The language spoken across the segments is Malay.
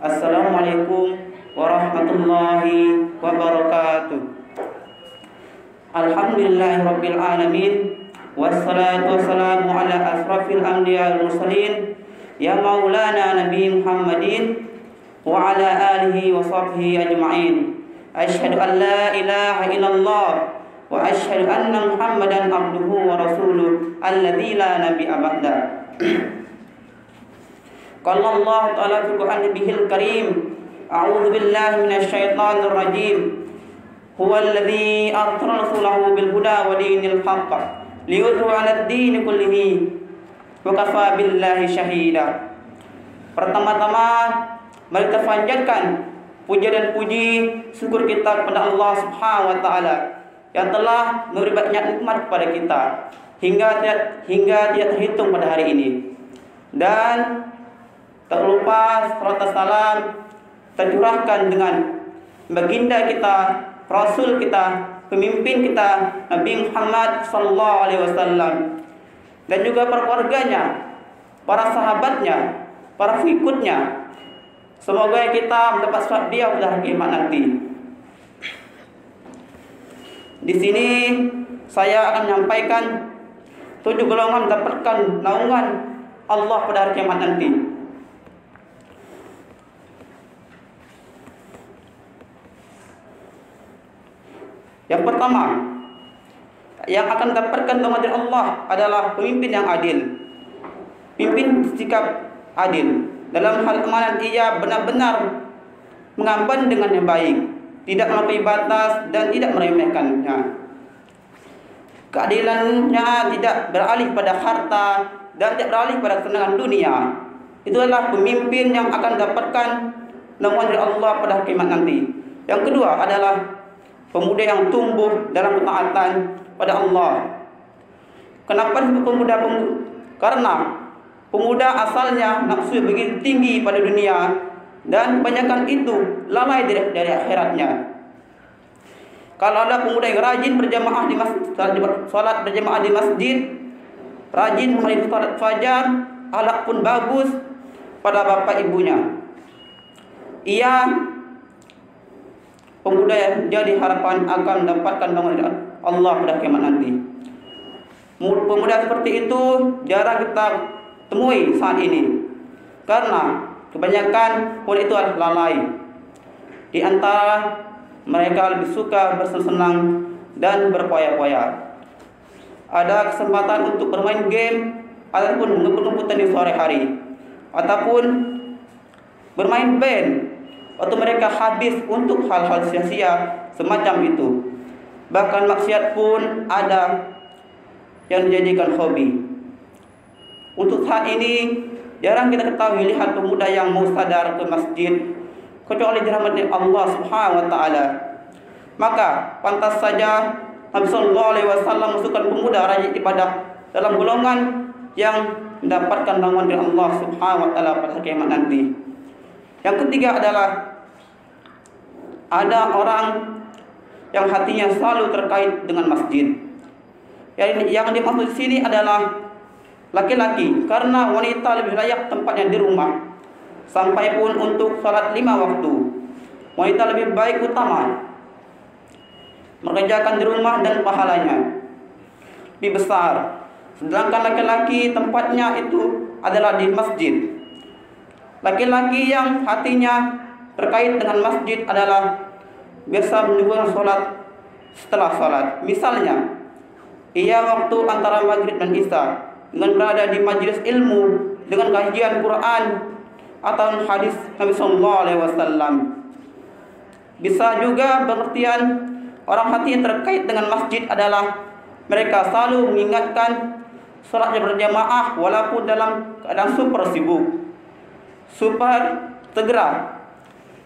Assalamualaikum warahmatullahi wabarakatuh. Alhamdulillahirabbil alamin. Wassalatu wassalamu ala asrafil anbiya wal mursalin ya maulana nabi Muhammadin wa ala alihi wa sahbihi ajma'in. Asyhadu an la ilaha illallah wa asyhadu anna Muhammadan abduhu wa rasuluh alladzi la nabiyya ba'da. Qala Allah ta'ala fi Qur'anihil karim, a'udzu billahi minasyaitonir rajim. Huwallazi arsala rasulahu bil huda wa dinil haqq liyudhhirahu 'alad din kullihi wa kafa billahi syahida. Pertama-tama mari kita panjatkan puja dan puji syukur kita kepada Allah Subhanahu wa taala yang telah memberi banyak nikmat kepada kita hingga tidak terhitung pada hari ini. Dan tak lupa salat dan salam tercurahkan dengan baginda kita, rasul kita, pemimpin kita Nabi Muhammad sallallahu alaihi wasallam, dan juga para keluarganya, para sahabatnya, para pengikutnya. Semoga kita mendapat syafaat dia pada hari kiamat nanti. Di sini saya akan menyampaikan 7 golongan mendapatkan naungan Allah pada hari kiamat nanti. Yang pertama, yang akan mendapatkan naungan dari Allah adalah pemimpin yang adil. Pimpin sikap adil. Dalam hal amalan ia benar-benar mengemban dengan yang baik, tidak melampaui batas dan tidak meremehkannya. Keadilannya tidak beralih pada harta dan tidak beralih pada kesenangan dunia. Itu adalah pemimpin yang akan mendapatkan naungan dari Allah pada hari kiamat nanti. Yang kedua adalah pemuda yang tumbuh dalam ketaatan pada Allah. Kenapa disebut pemuda? Karena pemuda asalnya nafsu begitu tinggi pada dunia dan kebanyakan itu lalai dari akhiratnya. Kalau ada pemuda yang rajin berjamaah di masjid, salat berjamaah di masjid, rajin menghadiri salat fajar, akhlak pun bagus pada bapak ibunya, ia pemuda yang jadi harapan akan mendapatkan naungan Allah pada kiamat nanti. Pemuda seperti itu jarang kita temui saat ini, karena kebanyakan pemuda itu adalah lalai. Di antara mereka lebih suka bersenang-senang dan berpoya-poya. Ada kesempatan untuk bermain game ataupun mengumpul-ngumputan di sore hari, ataupun bermain band, atau mereka habis untuk hal-hal sia-sia semacam itu. Bahkan maksiat pun ada yang dijadikan hobi. Untuk saat ini jarang kita ketahui lihat pemuda yang mau sadar ke masjid kecuali dirahmati Allah Subhanahu wa taala. Maka pantas saja Nabi sallallahu alaihi wasallam masukkan pemuda rajin ibadah dalam golongan yang mendapatkan naungan dari Allah Subhanahu wa taala pada hari kiamat nanti. Yang ketiga adalah ada orang yang hatinya selalu terkait dengan masjid. Yang dimaksud di sini adalah laki-laki, karena wanita lebih layak tempatnya di rumah. Sampai pun untuk salat 5 waktu, wanita lebih baik utama mengerjakan di rumah dan pahalanya lebih besar. Sedangkan laki-laki tempatnya itu adalah di masjid. Laki-laki yang hatinya terkait dengan masjid adalah biasa menunggu sholat setelah sholat. Misalnya, ia waktu antara maghrib dan isya dengan berada di majelis ilmu dengan kajian Quran atau hadis Nabi sallallahu alaihi wasallam. Bisa juga pengertian orang hati yang terkait dengan masjid adalah mereka selalu mengingatkan sholat berjamaah walaupun dalam keadaan super sibuk, super segera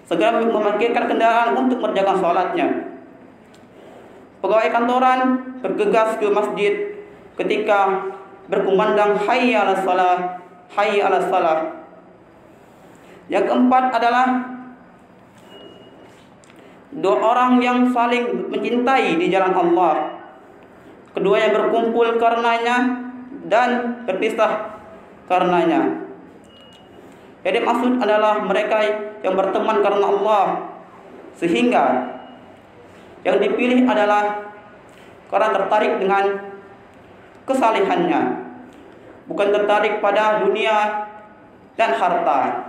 memarkirkan kendaraan untuk mengerjakan sholatnya. Pegawai kantoran bergegas ke masjid ketika berkumandang hayya 'alas shalah, hayya 'alas shalah. Yang keempat adalah dua orang yang saling mencintai di jalan Allah. Keduanya berkumpul karenanya dan berpisah karenanya. Jadi maksud adalah mereka yang berteman karena Allah, sehingga yang dipilih adalah karena tertarik dengan kesalehannya, bukan tertarik pada dunia dan harta.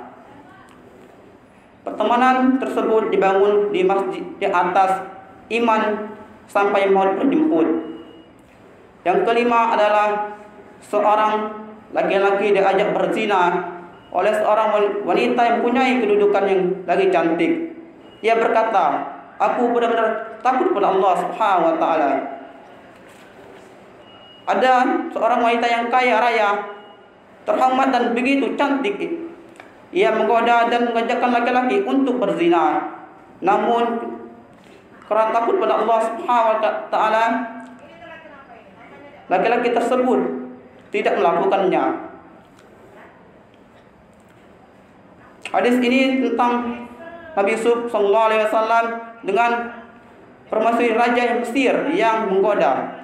Pertemanan tersebut dibangun di masjid di atas iman sampai maut berjemput. Yang kelima adalah seorang laki-laki diajak berzina oleh seorang wanita yang mempunyai kedudukan yang lagi cantik. Ia berkata, "Aku benar-benar takut pada Allah Subhanahu wa taala." Ada seorang wanita yang kaya raya, terhormat dan begitu cantik. Ia menggoda dan mengajakkan laki-laki untuk berzina. Namun karena takut pada Allah Subhanahu wa taala, laki-laki tersebut tidak melakukannya. Hadis ini tentang Nabi Yusuf sallallahu alaihi wasallam dengan permaisuri raja Mesir yang menggoda.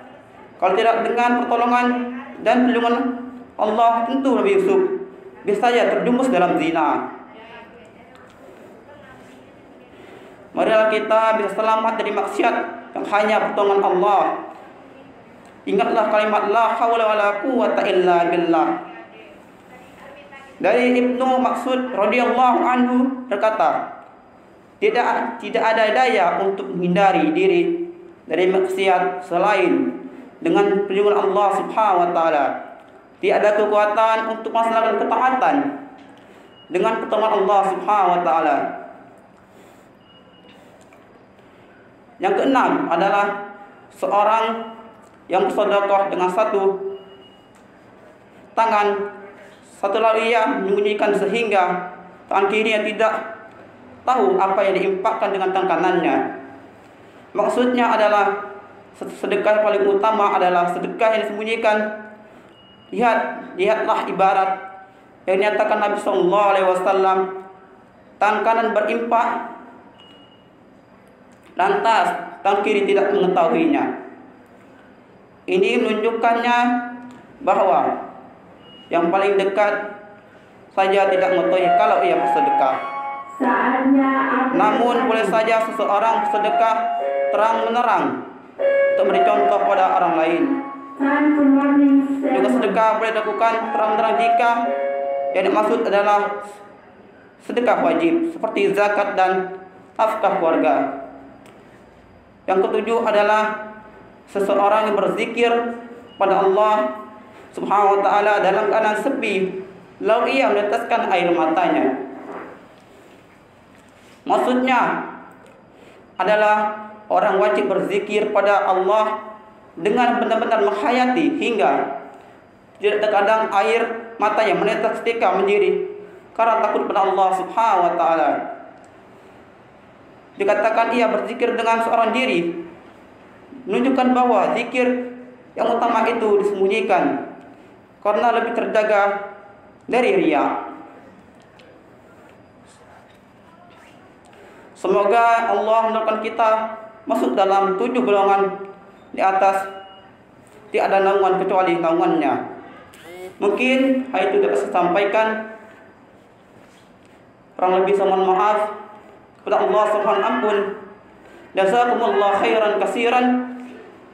Kalau tidak dengan pertolongan dan perlindungan Allah, tentu Nabi Yusuf bisa saja terjumus dalam zina. Marilah kita bisa selamat dari maksiat yang hanya pertolongan Allah. Ingatlah kalimat la haula wala quwwata illa billah. Dari Ibnu Mas'ud radhiyallahu anhu berkata, tidak ada daya untuk menghindari diri dari maksiat selain dengan perlindungan Allah Subhanahu wa taala. Tidak ada kekuatan untuk melaksanakan ketaatan dengan pertolongan Allah Subhanahu wa taala. Yang keenam adalah seorang yang bersedekah dengan satu tangan, satu lalu ia menyembunyikan sehingga tangan kirinya tidak tahu apa yang diinfakkan dengan tangan kanannya. Maksudnya adalah sedekah paling utama adalah sedekah yang disembunyikan. Lihatlah ibarat yang dinyatakan Nabi sallallahu alaihi wasallam, tangan kanan berinfak, lantas tangan kiri tidak mengetahuinya. Ini menunjukkannya bahwa yang paling dekat saja tidak mengetahui kalau ia bersedekah. Namun boleh saja seseorang bersedekah terang-menerang untuk memberi contoh pada orang lain. Juga sedekah boleh dilakukan terang-terang jika yang dimaksud adalah sedekah wajib seperti zakat dan nafkah keluarga. Yang ketujuh adalah seseorang yang berzikir pada Allah Subhanahu wa taala dalam keadaan sepi, lalu ia meneteskan air matanya. Maksudnya adalah orang wajib berzikir pada Allah dengan benar-benar menghayati hingga tidak terkadang air matanya menetes ketika menjadi karena takut pada Allah Subhanahu wa taala. Dikatakan ia berzikir dengan seorang diri, menunjukkan bahwa zikir yang utama itu disembunyikan karena lebih terjaga dari riya. Semoga Allah mendoakan kita masuk dalam 7 golongan di atas, tidak ada naungan kecuali naungannya. Mungkin hal itu dapat saya sampaikan. Kurang lebih saya mohon maaf kepada Allah Subhanahu ampun. Jazakumullah khairan katsiran.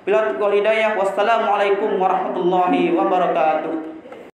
Bila hidayah. Wassalamualaikum warahmatullahi wabarakatuh.